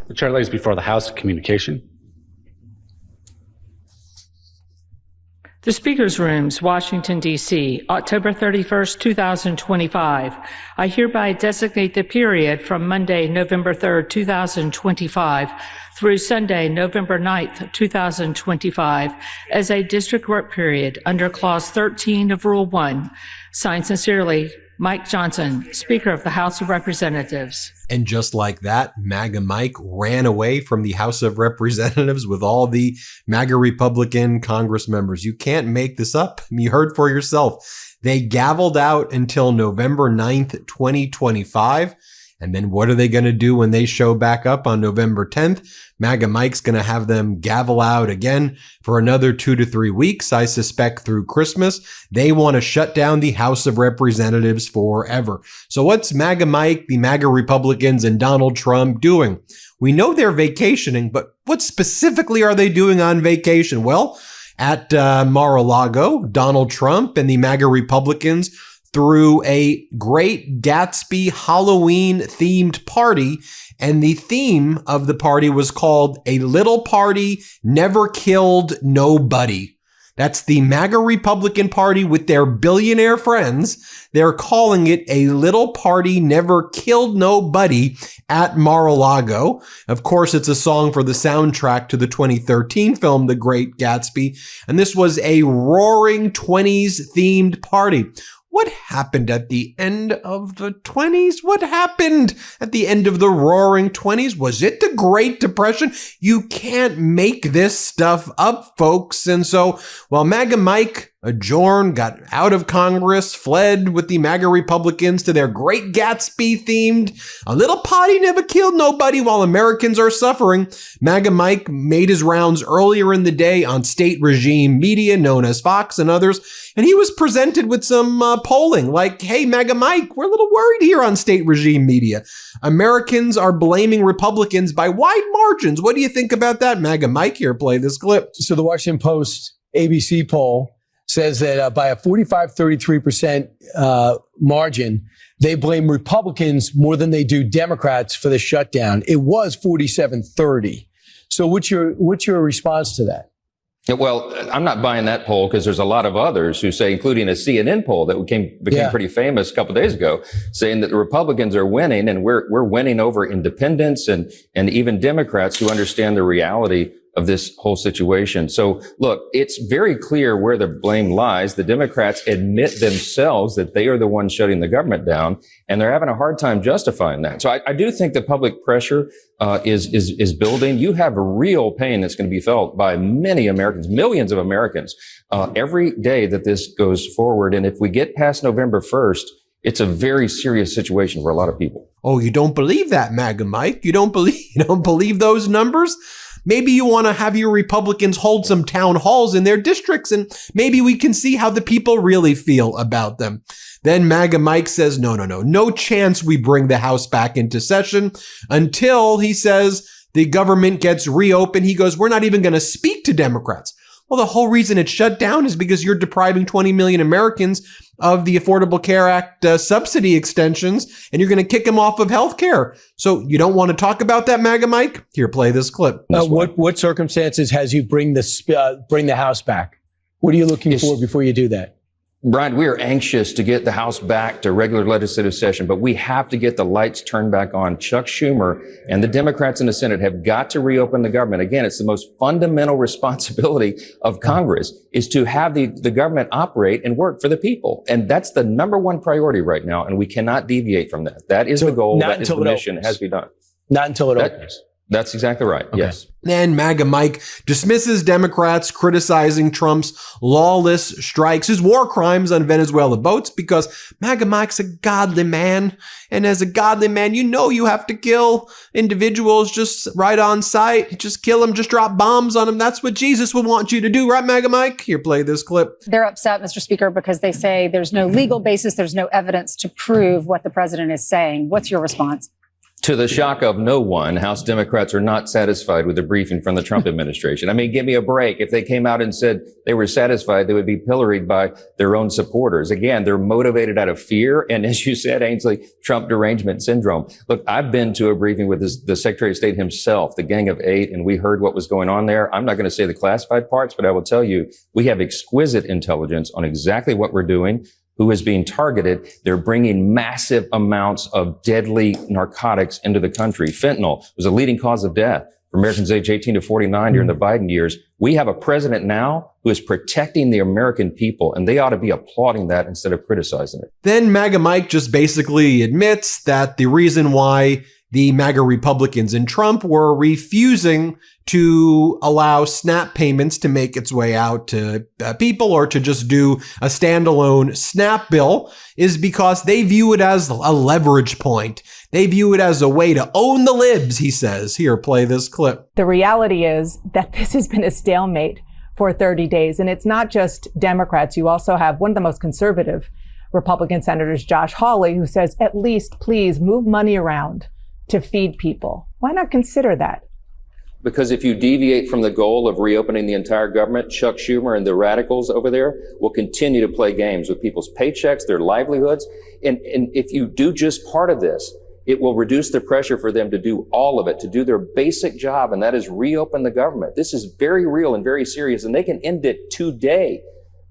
The chair lays before the House communication. The Speaker's Rooms, Washington, D.C., October 31st, 2025. I hereby designate the period from Monday, November 3rd, 2025 through Sunday, November 9th, 2025 as a district work period under Clause 13 of Rule 1. Signed sincerely, Mike Johnson, Speaker of the House of Representatives. And just like that, MAGA Mike ran away from the House of Representatives with all the MAGA Republican Congress members. You can't make this up. You heard for yourself. They gavelled out until November 9th, 2025. And then what are they going to do when they show back up on November 10th? MAGA Mike's going to have them gavel out again for another 2 to 3 weeks, I suspect through Christmas. They want to shut down the House of Representatives forever. So what's MAGA Mike, the MAGA Republicans, and Donald Trump doing? We know they're vacationing, but what specifically are they doing on vacation? Well, at Mar-a-Lago, Donald Trump and the MAGA Republicans threw a Great Gatsby Halloween themed party. And the theme of the party was called A Little Party Never Killed Nobody. That's the MAGA Republican Party with their billionaire friends. They're calling it A Little Party Never Killed Nobody at Mar-a-Lago. Of course, it's a song for the soundtrack to the 2013 film, The Great Gatsby. And this was a roaring 20s themed party. What happened at the end of the 20s? What happened at the end of the roaring 20s? Was it the Great Depression? You can't make this stuff up, folks. And so while MAGA Mike adjourned, got out of Congress, fled with the MAGA Republicans to their Great Gatsby themed A Little Party Never Killed Nobody while Americans are suffering, MAGA Mike made his rounds earlier in the day on state regime media known as Fox and others, and he was presented with some polling like, hey, MAGA Mike, we're a little worried here on state regime media. Americans are blaming Republicans by wide margins. What do you think about that, MAGA Mike? Here, play this clip. So the Washington Post ABC poll says that by a 45-33% margin, they blame Republicans more than they do Democrats for the shutdown. It was 47-30. So what's your response to that? Well, I'm not buying that poll because there's a lot of others who say, including a CNN poll that became pretty famous a couple of days ago, saying that the Republicans are winning and we're winning over independents and even Democrats who understand the reality of this whole situation. So look, it's very clear where the blame lies. The Democrats admit themselves that they are the ones shutting the government down, and they're having a hard time justifying that. So I do think the public pressure is building. You have a real pain that's going to be felt by many Americans, millions of Americans, every day that this goes forward. And if we get past November 1st, it's a very serious situation for a lot of people. Oh, you don't believe that, MAGA Mike? You don't believe those numbers? Maybe you want to have your Republicans hold some town halls in their districts, and maybe we can see how the people really feel about them. Then MAGA Mike says, no chance we bring the House back into session until, he says, the government gets reopened. He goes, we're not even going to speak to Democrats. Well, the whole reason it's shut down is because you're depriving 20 million Americans of the Affordable Care Act subsidy extensions, and you're going to kick them off of health care. So you don't want to talk about that, MAGA Mike? Here, play this clip. What circumstances has you bring the House back? What are you looking for before you do that? Brian, we are anxious to get the House back to regular legislative session, but we have to get the lights turned back on. Chuck Schumer and the Democrats in the Senate have got to reopen the government. Again, it's the most fundamental responsibility of Congress is to have the government operate and work for the people. And that's the number one priority right now, and we cannot deviate from that. That is the goal. That is the mission. It has to be done. Not until it opens. That's exactly right. Okay. Yes. And MAGA Mike dismisses Democrats criticizing Trump's lawless strikes, his war crimes on Venezuela boats, because MAGA Mike's a godly man. And as a godly man, you have to kill individuals just right on sight. Just kill them, just drop bombs on them. That's what Jesus would want you to do, right, MAGA Mike? Here, play this clip. They're upset, Mr. Speaker, because they say there's no legal basis, there's no evidence to prove what the president is saying. What's your response? To the shock of no one, House Democrats are not satisfied with the briefing from the Trump administration. I mean, give me a break. If they came out and said they were satisfied, they would be pilloried by their own supporters. Again, they're motivated out of fear. And as you said, Ainsley, Trump derangement syndrome. Look, I've been to a briefing with the Secretary of State himself, the Gang of Eight, and we heard what was going on there. I'm not going to say the classified parts, but I will tell you, we have exquisite intelligence on exactly what we're doing, who is being targeted. They're bringing massive amounts of deadly narcotics into the country. Fentanyl was a leading cause of death for Americans aged 18 to 49 during the Biden years. We have a president now who is protecting the American people, and they ought to be applauding that instead of criticizing it. Then MAGA Mike just basically admits that the reason why the MAGA Republicans and Trump were refusing to allow SNAP payments to make its way out to people, or to just do a standalone SNAP bill, is because they view it as a leverage point. They view it as a way to own the libs, he says. Here, play this clip. The reality is that this has been a stalemate for 30 days. And it's not just Democrats. You also have one of the most conservative Republican senators, Josh Hawley, who says, at least please move money around to feed people. Why not consider that? Because if you deviate from the goal of reopening the entire government, Chuck Schumer and the radicals over there will continue to play games with people's paychecks, their livelihoods. And if you do just part of this, it will reduce the pressure for them to do all of it, to do their basic job, and that is reopen the government. This is very real and very serious, and they can end it today.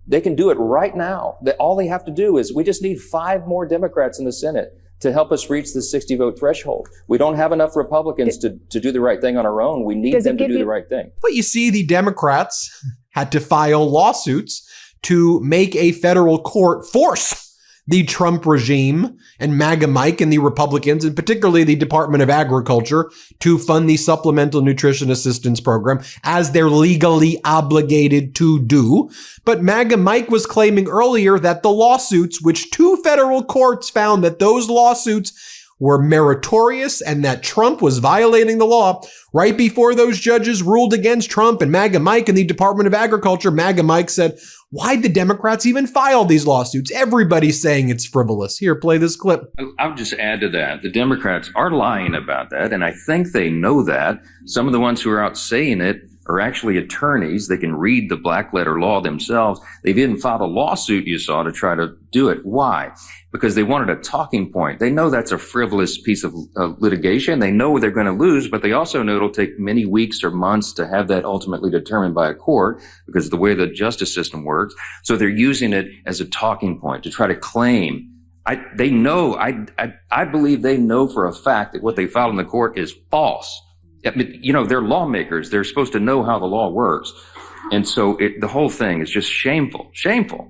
They can do it right now. All they have to do is, we just need 5 more Democrats in the Senate to help us reach the 60-vote threshold. We don't have enough Republicans to do the right thing on our own. We need them to do the right thing. But you see, the Democrats had to file lawsuits to make a federal court force the Trump regime and MAGA Mike and the Republicans, and particularly the Department of Agriculture, to fund the Supplemental Nutrition Assistance Program, as they're legally obligated to do. But MAGA Mike was claiming earlier that the lawsuits, which 2 federal courts found that those lawsuits were meritorious and that Trump was violating the law, right before those judges ruled against Trump and MAGA Mike and the Department of Agriculture, MAGA Mike said, why'd the Democrats even file these lawsuits? Everybody's saying it's frivolous. Here, play this clip. I'll just add to that. The Democrats are lying about that, and I think they know that. Some of the ones who are out saying it are actually attorneys. They can read the black letter law themselves. They've even filed a lawsuit, you saw, to try to do it. Why? Because they wanted a talking point. They know that's a frivolous piece of litigation. They know they're going to lose, but they also know it'll take many weeks or months to have that ultimately determined by a court, because of the way the justice system works. So they're using it as a talking point to try to claim. I believe they know for a fact that what they filed in the court is false. I mean, you know, they're lawmakers. They're supposed to know how the law works. And so the whole thing is just shameful.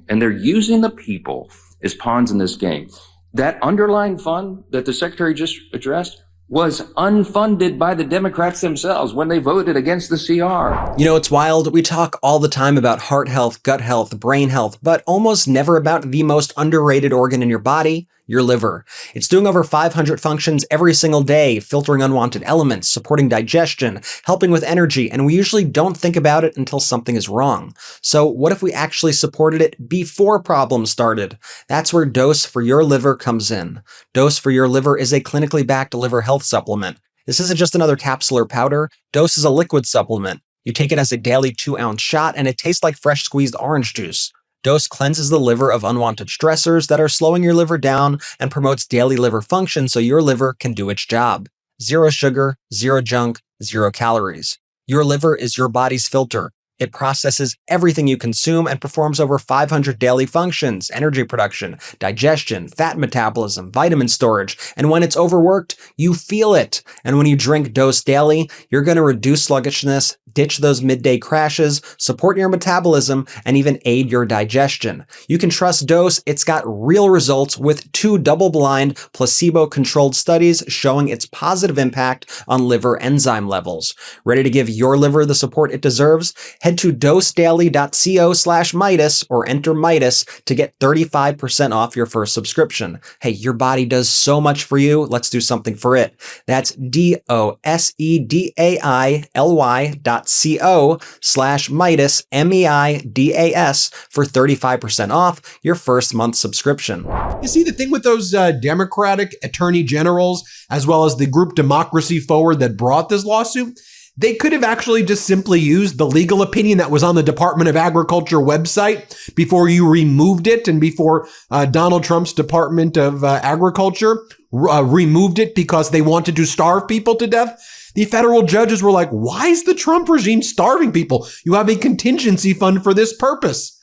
And they're using the people as pawns in this game. That underlying fund that the secretary just addressed was unfunded by the Democrats themselves when they voted against the CR. You know, it's wild. We talk all the time about heart health, gut health, brain health, but almost never about the most underrated organ in your body, your liver. It's doing over 500 functions every single day, filtering unwanted elements, supporting digestion, helping with energy, and we usually don't think about it until something is wrong. So what if we actually supported it before problems started? That's where Dose for Your Liver comes in. Dose for Your Liver is a clinically backed liver health supplement. This isn't just another capsule or powder. Dose is a liquid supplement. You take it as a daily 2-ounce shot, and it tastes like fresh squeezed orange juice. Dose cleanses the liver of unwanted stressors that are slowing your liver down and promotes daily liver function so your liver can do its job. 0 sugar, 0 junk, 0 calories. Your liver is your body's filter. It processes everything you consume and performs over 500 daily functions: energy production, digestion, fat metabolism, vitamin storage. And when it's overworked, you feel it. And when you drink Dose daily, you're going to reduce sluggishness, ditch those midday crashes, support your metabolism, and even aid your digestion. You can trust Dose. It's got real results with 2 double-blind, placebo-controlled studies showing its positive impact on liver enzyme levels. Ready to give your liver the support it deserves? Head to dosedaily.co/Meidas or enter Meidas to get 35% off your first subscription. Hey, your body does so much for you. Let's do something for it. That's dosedaily.co/Meidas. MeidasTouch.co/Meidas, MEIDAS, for 35% off your first month subscription. You see, the thing with those Democratic attorney generals, as well as the group Democracy Forward that brought this lawsuit, they could have actually just simply used the legal opinion that was on the Department of Agriculture website before you removed it and before Donald Trump's Department of Agriculture removed it because they wanted to starve people to death. The federal judges were like, why is the Trump regime starving people? You have a contingency fund for this purpose.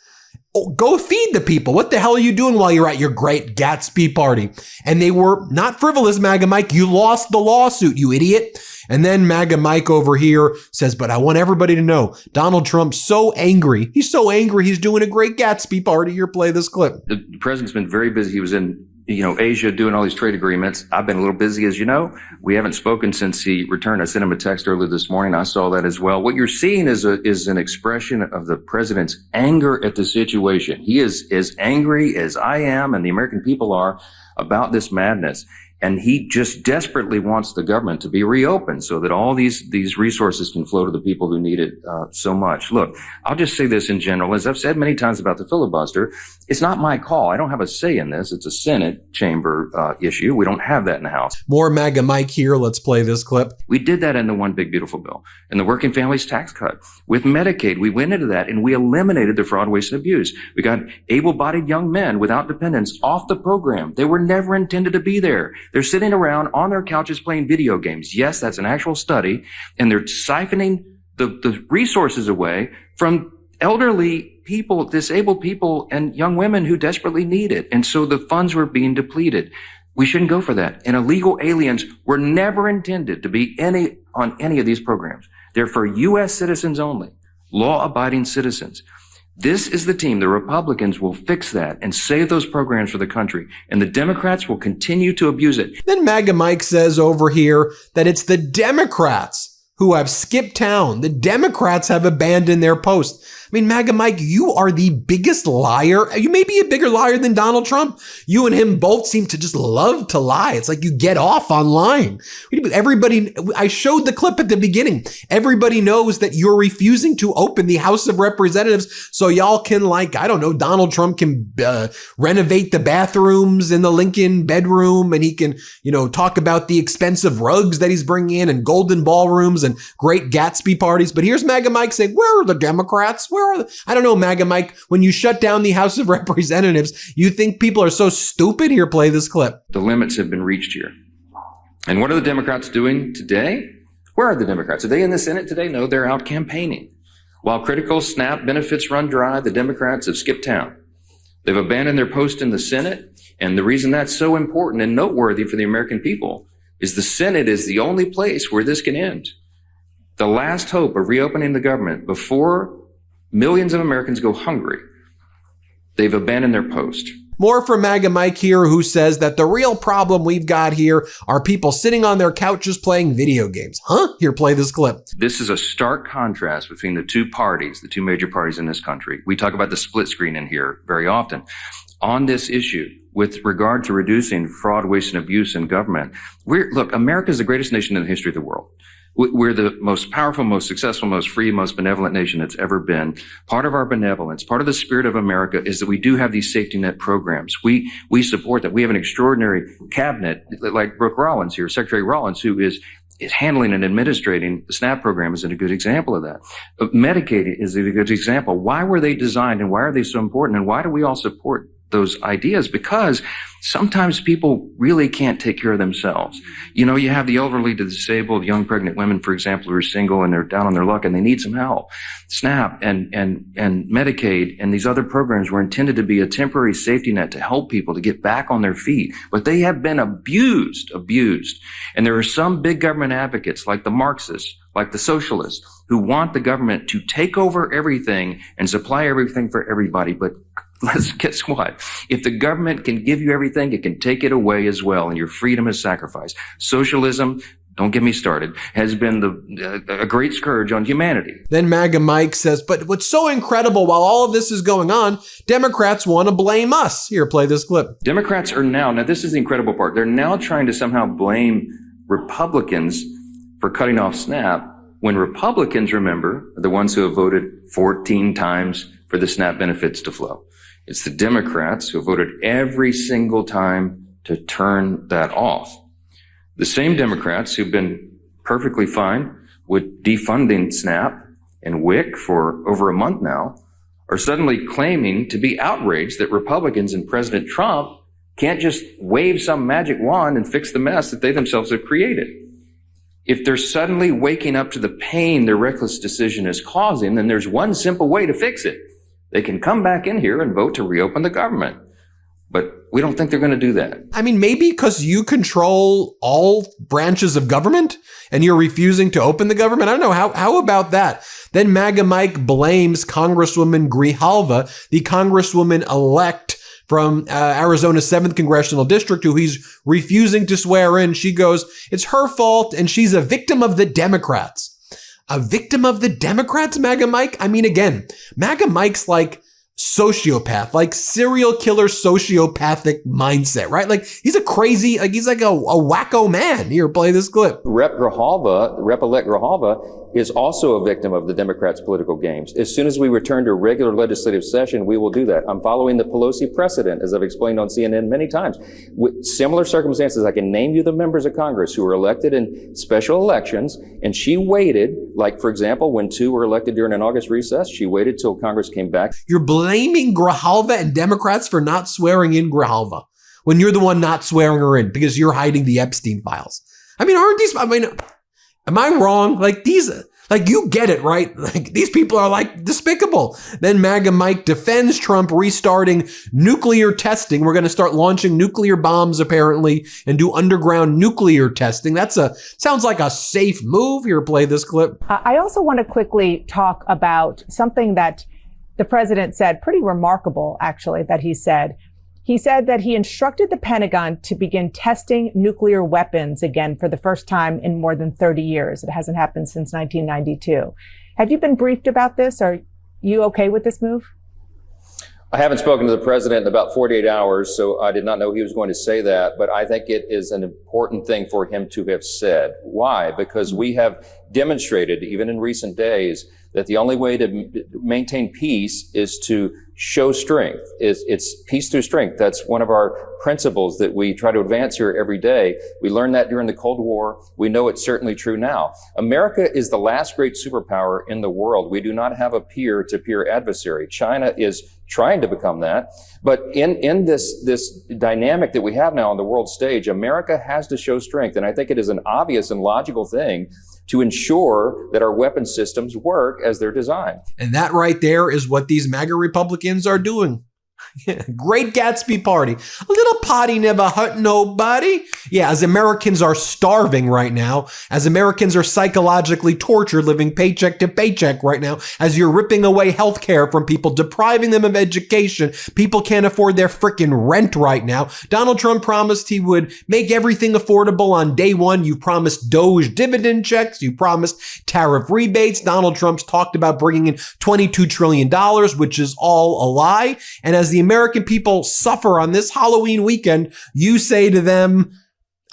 Oh, go feed the people. What the hell are you doing while you're at your great Gatsby party? And they were not frivolous, MAGA Mike. You lost the lawsuit, you idiot. And then MAGA Mike over here says, but I want everybody to know Donald Trump's so angry. He's so angry. He's doing a great Gatsby party. Here, play this clip. The president's been very busy. He was in Asia doing all these trade agreements. I've been a little busy, as you know. We haven't spoken since he returned. I sent him a text earlier this morning. I saw that as well. What you're seeing is an expression of the president's anger at the situation. He is as angry as I am and the American people are about this madness. And he just desperately wants the government to be reopened so that all these resources can flow to the people who need it so much. Look, I'll just say this in general. As I've said many times about the filibuster, it's not my call. I don't have a say in this. It's a Senate chamber issue. We don't have that in the House. More MAGA Mike here. Let's play this clip. We did that in the One Big Beautiful Bill. In the Working Families Tax Cut. With Medicaid, we went into that and we eliminated the fraud, waste, and abuse. We got able-bodied young men without dependents off the program. They were never intended to be there. They're sitting around on their couches playing video games. Yes, that's an actual study. And they're siphoning the resources away from elderly people, disabled people, and young women who desperately need it. And so the funds were being depleted. We shouldn't go for that. And illegal aliens were never intended to be on any of these programs. They're for U.S. citizens only, law-abiding citizens. This is the team. The Republicans will fix that and save those programs for the country. And the Democrats will continue to abuse it. Then MAGA Mike says over here that it's the Democrats who have skipped town. The Democrats have abandoned their post. I mean, MAGA Mike, you are the biggest liar. You may be a bigger liar than Donald Trump. You and him both seem to just love to lie. It's like you get off on lying. Everybody, I showed the clip at the beginning. Everybody knows that you're refusing to open the House of Representatives so y'all can, like, I don't know, Donald Trump can renovate the bathrooms in the Lincoln bedroom, and he can, talk about the expensive rugs that he's bringing in and golden ballrooms and great Gatsby parties. But here's MAGA Mike saying, where are the Democrats? I don't know, MAGA Mike, when you shut down the House of Representatives, you think people are so stupid? Here, play this clip. The limits have been reached here. And what are the Democrats doing today? Where are the Democrats? Are they in the Senate today? No, they're out campaigning. While critical SNAP benefits run dry, the Democrats have skipped town. They've abandoned their post in the Senate. And the reason that's so important and noteworthy for the American people is the Senate is the only place where this can end. The last hope of reopening the government before millions of Americans go hungry. They've abandoned their post. More from MAGA Mike here, who says that the real problem we've got here are people sitting on their couches playing video games. Huh? Here, play this clip. This is a stark contrast between the two parties, the two major parties in this country. We talk about the split screen in here very often. On this issue, with regard to reducing fraud, waste, and abuse in government, America is the greatest nation in the history of the world. We're the most powerful, most successful, most free, most benevolent nation that's ever been. Part of our benevolence, part of the spirit of America is that we do have these safety net programs. We support that. We have an extraordinary cabinet like Brooke Rollins here, Secretary Rollins, who is handling and administrating the SNAP program is a good example of that. Medicaid is a good example. Why were they designed and why are they so important? And why do we all support those ideas? Because sometimes people really can't take care of themselves. You have the elderly, the disabled, young pregnant women, for example, who are single and they're down on their luck and they need some help. SNAP and Medicaid and these other programs were intended to be a temporary safety net to help people to get back on their feet. But they have been abused. And there are some big government advocates like the Marxists, like the socialists, who want the government to take over everything and supply everything for everybody. But guess what? If the government can give you everything, it can take it away as well, and your freedom is sacrificed. Socialism, don't get me started, has been a great scourge on humanity. Then MAGA Mike says, but what's so incredible while all of this is going on, Democrats want to blame us. Here, play this clip. Democrats are now this is the incredible part, they're now trying to somehow blame Republicans for cutting off SNAP when Republicans, remember, are the ones who have voted 14 times for the SNAP benefits to flow. It's the Democrats who have voted every single time to turn that off. The same Democrats who've been perfectly fine with defunding SNAP and WIC for over a month now are suddenly claiming to be outraged that Republicans and President Trump can't just wave some magic wand and fix the mess that they themselves have created. If they're suddenly waking up to the pain their reckless decision is causing, then there's one simple way to fix it. They can come back in here and vote to reopen the government. But we don't think they're going to do that. I mean, maybe because you control all branches of government and you're refusing to open the government. I don't know. How about that? Then MAGA Mike blames Congresswoman Grijalva, the Congresswoman-elect from Arizona's 7th Congressional District, who he's refusing to swear in. She goes, it's her fault, and she's a victim of the Democrats. A victim of the Democrats, MAGA Mike? I mean, again, MAGA Mike's like sociopath, like serial killer sociopathic mindset, right? Like he's a crazy, like he's like a wacko man. Here, play this clip. Rep-elect Grijalva is also a victim of the Democrats' political games. As soon as we return to regular legislative session, we will do that. I'm following the Pelosi precedent, as I've explained on CNN many times. With similar circumstances, I can name you the members of Congress who were elected in special elections, and she waited, like, for example, when 2 were elected during an August recess, she waited till Congress came back. You're blaming Grijalva and Democrats for not swearing in Grijalva when you're the one not swearing her in because you're hiding the Epstein files. I mean, am I wrong? Like you get it, right? Like these people are like despicable. Then MAGA Mike defends Trump restarting nuclear testing. We're going to start launching nuclear bombs apparently and do underground nuclear testing. Sounds like a safe move. Here, play this clip. I also want to quickly talk about something that the president said, pretty remarkable, actually, that he said. He said that he instructed the Pentagon to begin testing nuclear weapons again for the first time in more than 30 years. It hasn't happened since 1992. Have you been briefed about this? Are you okay with this move? I haven't spoken to the president in about 48 hours, so I did not know he was going to say that, but I think it is an important thing for him to have said. Why? Because we have demonstrated, even in recent days, that the only way to maintain peace is to show strength. It's peace through strength. That's one of our principles that we try to advance here every day. We learned that during the Cold War. We know it's certainly true now. America is the last great superpower in the world. We do not have a peer-to-peer adversary. China is trying to become that. But in this dynamic that we have now on the world stage, America has to show strength. And I think it is an obvious and logical thing to ensure that our weapon systems work as they're designed. And that right there is what these MAGA Republicans are doing. Great Gatsby party. A little potty never hurt nobody. Yeah, as Americans are starving right now, as Americans are psychologically tortured, living paycheck to paycheck right now, as you're ripping away healthcare from people, depriving them of education, people can't afford their freaking rent right now. Donald Trump promised he would make everything affordable on day one. You promised Doge dividend checks. You promised tariff rebates. Donald Trump's talked about bringing in $22 trillion, which is all a lie. And as the American people suffer on this Halloween weekend, you say to them,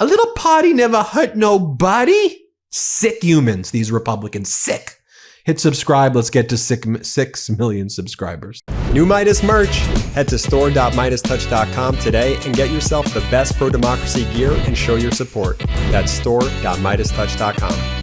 a little potty never hurt nobody. Sick humans, these Republicans, sick. Hit subscribe. Let's get to 6 million subscribers. New Meidas merch. Head to store.MeidasTouch.com today and get yourself the best pro-democracy gear and show your support. That's store.MeidasTouch.com.